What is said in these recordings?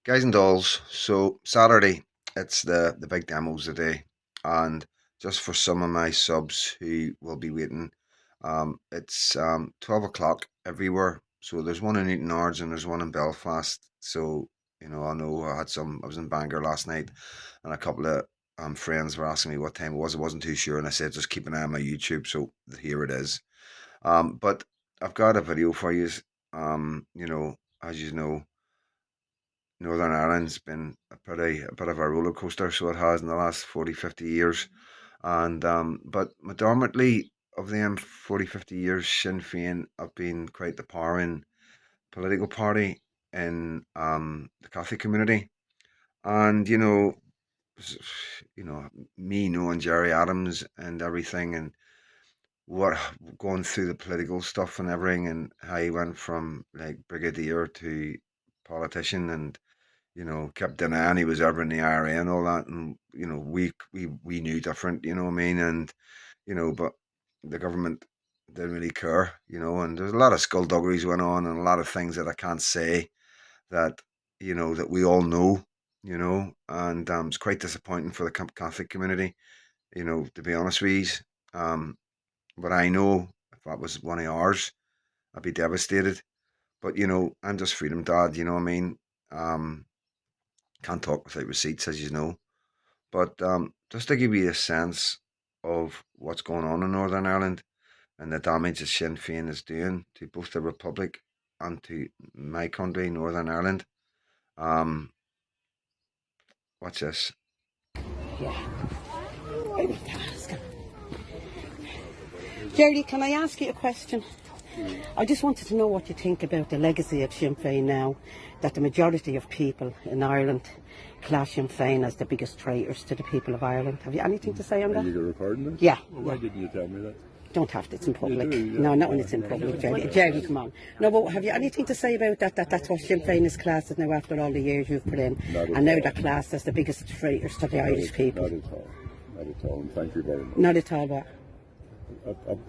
Guys and dolls, so Saturday, it's the big demos today, and just for some of my subs who will be waiting, it's 12 o'clock everywhere. So there's one in Newton Ards and there's one in Belfast. So I know I was in Bangor last night, and a couple of friends were asking me what time it was. I wasn't too sure, and I said just keep an eye on my YouTube. So here it is. But I've got a video for you. As you know. Northern Ireland's been a bit of a roller coaster, so it has in the last 40, 50 years. And but predominantly of them 40, 50 years, Sinn Féin have been quite the powering political party in the Catholic community. And me knowing Gerry Adams and everything, and what going through the political stuff and everything, and how he went from like brigadier to politician, and kept denying he was ever in the IRA and all that. And, we knew different, you know what I mean? And, but the government didn't really care, and there's a lot of skullduggeries went on and a lot of things that I can't say that, that we all know, and it's quite disappointing for the Catholic community, to be honest with you. But I know if that was one of ours, I'd be devastated. But, I'm just freedom dad, you know what I mean? Can't talk without receipts, as you know. But just to give you a sense of what's going on in Northern Ireland and the damage that Sinn Féin is doing to both the Republic and to my country, Northern Ireland. Watch this. Yeah. I want to ask him. Gerry, can I ask you a question? I just wanted to know what you think about the legacy of Sinn Féin now, that the majority of people in Ireland class Sinn Féin as the biggest traitors to the people of Ireland. Have you anything to say on that? Are you recording this? Yeah. Why didn't you tell me that? Don't have to, it's in public. Do, no, not when it's in public, Gerry. Gerry, come on. No, but have you anything to say about that? That's what Sinn Féin is classed as now after all the years you've put in. And now they're classed as the biggest traitors to the Irish people. Not at all. Not at all. And thank you very much. Not at all, what?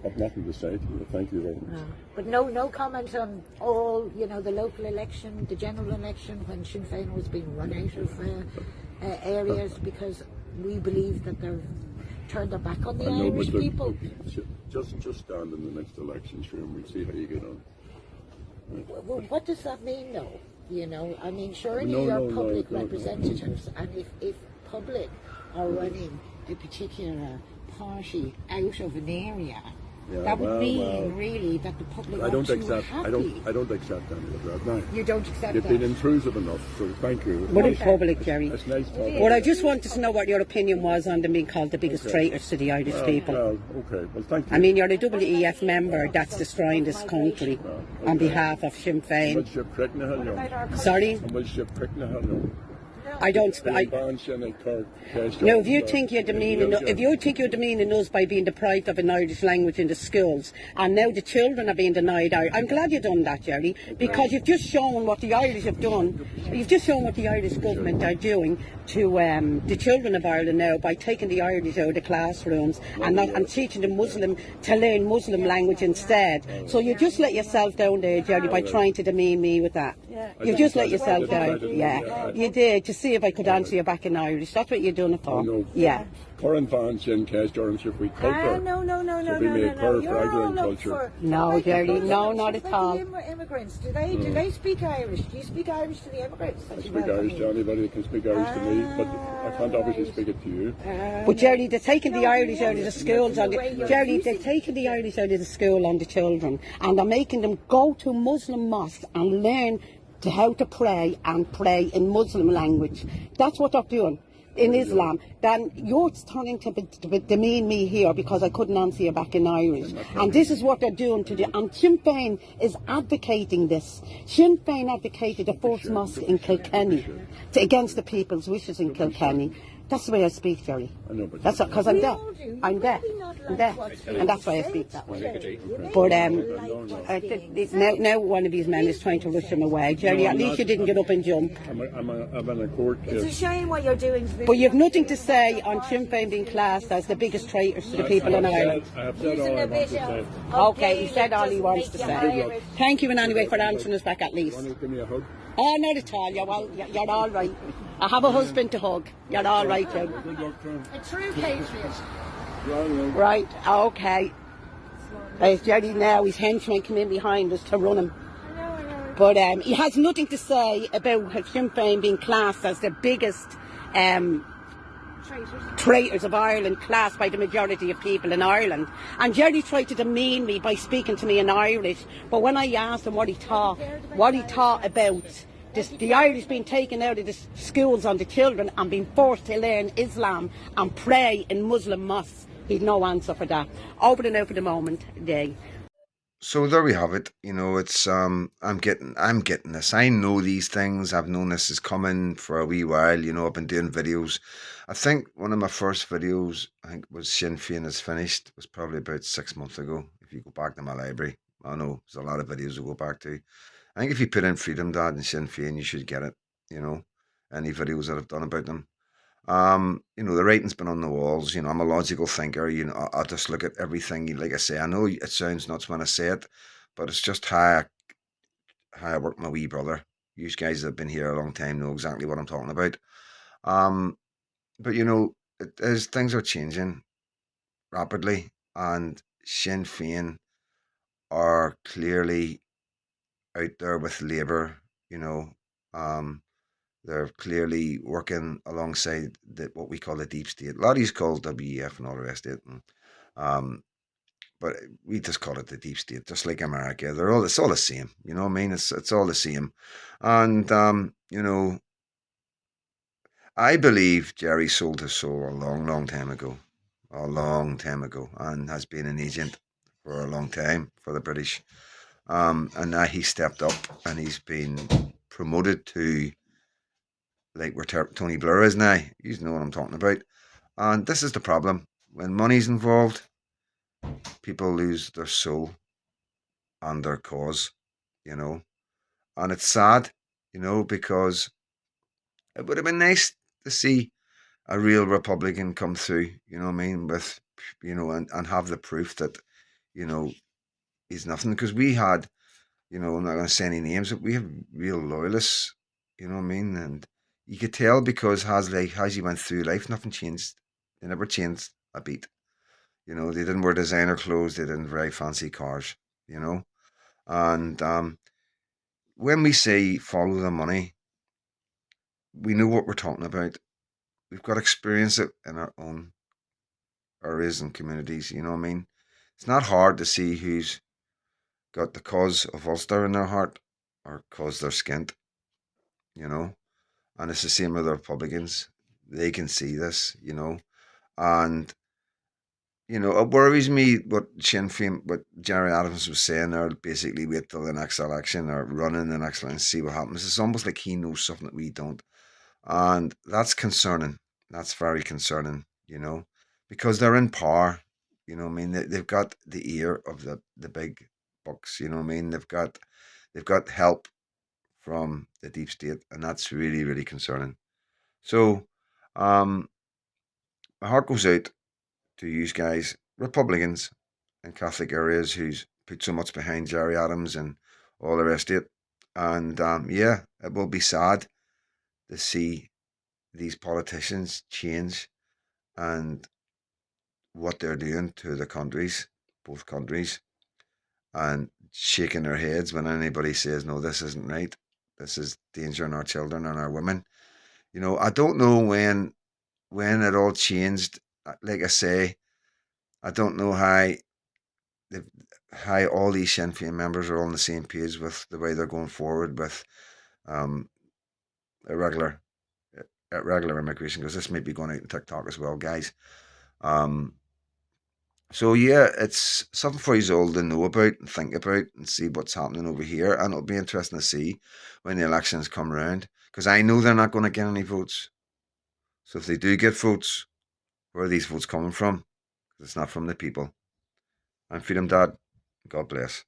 I've nothing to say to you. Thank you very much. No. But no comment on all, the local election, the general election, when Sinn Féin was being run out of areas because we believe that they've turned their back on the Irish people. Just stand in the next election, sure, and we'll see how you get on. Right. Well, what does that mean, though? I mean, surely you're public representatives, and if public are running a particular party out of an area, that would mean really that the public I don't accept. happy. I don't accept any of that. No. You don't accept You've that. been intrusive enough, so thank you. But in public, Gerry. It's nice talking. Well, I just wanted to know what your opinion was on them being called the biggest traitors to the Irish people. Well, okay. Well, thank you. I mean, you're a WEF member that's destroying this country on behalf of Sinn Féin. Sorry? I don't. No, if you think you're demeaning us by being deprived of an Irish language in the schools, and now the children are being denied Irish, I'm glad you've done that, Gerry, because you've just shown what the Irish have done. You've just shown what the Irish government are doing to the children of Ireland now by taking the Irish out of the classrooms and teaching the Muslim to learn Muslim language instead. So you just let yourself down there, Gerry, by trying to demean me with that. You just let yourself down. Yeah, you did. To see if I could answer you back in Irish. That's what you're doing it for. Yeah. Current fans in case Jordanship we culture. No. You're all up for. No, Gerry, no, not at all. The immigrants, do they speak Irish? Do you speak Irish to the immigrants? I speak Irish to anybody that can speak Irish to me, but I can't obviously speak it to you. But Gerry, they're taking the Irish out of the schools. Gerry, they're taking the Irish out of the school on the children, and they're making them go to Muslim mosques and learn how to pray and pray in Muslim language. That's what they're doing in Islam. Then you're starting to demean me here because I couldn't answer you back in Irish. And this is what they're doing to the. And Sinn Féin is advocating this. Sinn Féin advocated the first mosque in Kilkenny against the people's wishes in Kilkenny. That's the way I speak, Gerry. I know, but that's because I'm deaf. I'm deaf. And that's why I speak that way. But now one of these men is trying to rush him away. Gerry, at least you didn't get up and jump. I'm in a court case. It's a shame what you're doing. But you've nothing to say on Sinn Féin being classed as the biggest traitors to the people in Ireland. I have said all I want to say. Okay, he said all he wants to say. Thank you in any way for answering us back at least. Want to give me a hug? Oh, not at all. You're all right. I have a husband to hug. You're all right, Joe. Good luck to him. A true patriot. Right, okay. There's Gerry now, his henchman come in behind us to run him. But he has nothing to say about Sinn Féin being classed as the biggest traitors of Ireland, classed by the majority of people in Ireland. And Gerry tried to demean me by speaking to me in Irish, but when I asked him what he thought about the Irish being taken out of the schools on the children and being forced to learn Islam and pray in Muslim mosques, he'd no answer for that. Over and out for the moment, Day. So there we have it. It's I'm getting this. I know these things. I've known this is coming for a wee while. I've been doing videos. I think one of my first videos, I think was Sinn Féin is finished, was probably about 6 months ago. If you go back to my library, I know there's a lot of videos to go back to. I think if you put in Freedom Dad and Sinn Féin, you should get it. Any videos that I've done about them. The writing's been on the walls. I'm a logical thinker. I'll just look at everything. Like I say, I know it sounds nuts when I say it, but it's just how I work my wee brother. You guys that have been here a long time know exactly what I'm talking about. But things are changing rapidly, and Sinn Féin are clearly out there with Labour. They're clearly working alongside what we call the deep state. A lot of these called WEF and all the rest of it. But we just call it the deep state, just like America. It's all the same. You know what I mean? It's all the same. And I believe Gerry sold his soul a long, long time ago. A long time ago, and has been an agent for a long time for the British. And now he stepped up and he's been promoted to like where Tony Blair is now. You know what I'm talking about. And this is the problem. When money's involved, people lose their soul and their cause, And it's sad, because it would have been nice to see a real Republican come through, you know what I mean, with, and have the proof that, he's nothing. Because we had, I'm not going to say any names, but we have real loyalists, you know what I mean? And you could tell because as he went through life, nothing changed. They never changed a beat. They didn't wear designer clothes. They didn't very fancy cars. And when we say follow the money, we know what we're talking about. We've got to experience it in our own areas and communities. You know what I mean? It's not hard to see who's got the cause of Ulster in their heart or cause they're skint. And it's the same with the Republicans. They can see this, and it worries me what Sinn Féin, what Gerry Adams was saying there. Basically, wait till the next election or run in the next election and see what happens. It's almost like he knows something that we don't, and that's concerning. That's very concerning, because they're in power. You know what I mean? They've got the ear of the big bucks. You know what I mean? They've got help from the deep state, and that's really, really concerning. So, my heart goes out to you guys, Republicans in Catholic areas, who's put so much behind Gerry Adams and all the rest of it. And yeah, it will be sad to see these politicians change and what they're doing to the countries, both countries, and shaking their heads when anybody says, no, this isn't right. This is endangering our children and our women. I don't know when it all changed. Like I say, I don't know how all these Sinn Féin members are all on the same page with the way they're going forward with um, irregular regular immigration, because this may be going out in TikTok as well, guys. Um, so yeah, it's something for you all to know about and think about and see what's happening over here, and it'll be interesting to see when the elections come around, because I know they're not going to get any votes. So if they do get votes, where are these votes coming from? Because it's not from the people. I'm Freedom Dad. God bless.